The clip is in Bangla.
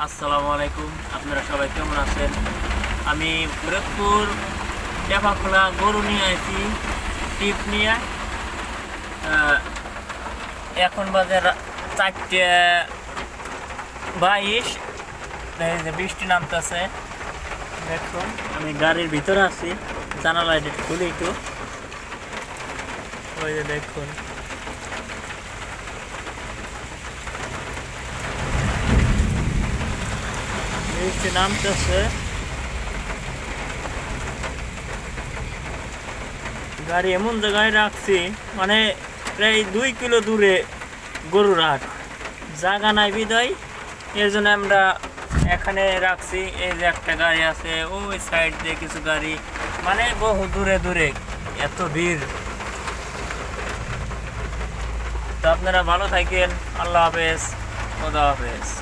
আসসালামু আলাইকুম, আপনারা সবাই কেমন আছেন? আমি ফরিদপুর টেপাখোলা গরু নিয়ে আইছি টিপ নিয়ে। এখন বাজে 4:22। এই যে বৃষ্টি নামতেছে, দেখুন আমি গাড়ির ভিতরে আছি, জানালা এটা খুলি একটু। ওই যে দেখুন বৃষ্টি নামতেছে। গাড়ি এমন জায়গায় রাখছি, মানে প্রায় 2 কিলো দূরে গরুর হাট, জায়গা নাই বিদায়, এর জন্য আমরা এখানে রাখছি। এই যে একটা গাড়ি আছে, ওই সাইড দিয়ে কিছু গাড়ি, মানে বহু দূরে দূরে, এত ভিড়। তো আপনারা ভালো থাকেন, আল্লাহ হাফেজ, খোদা হাফেজ।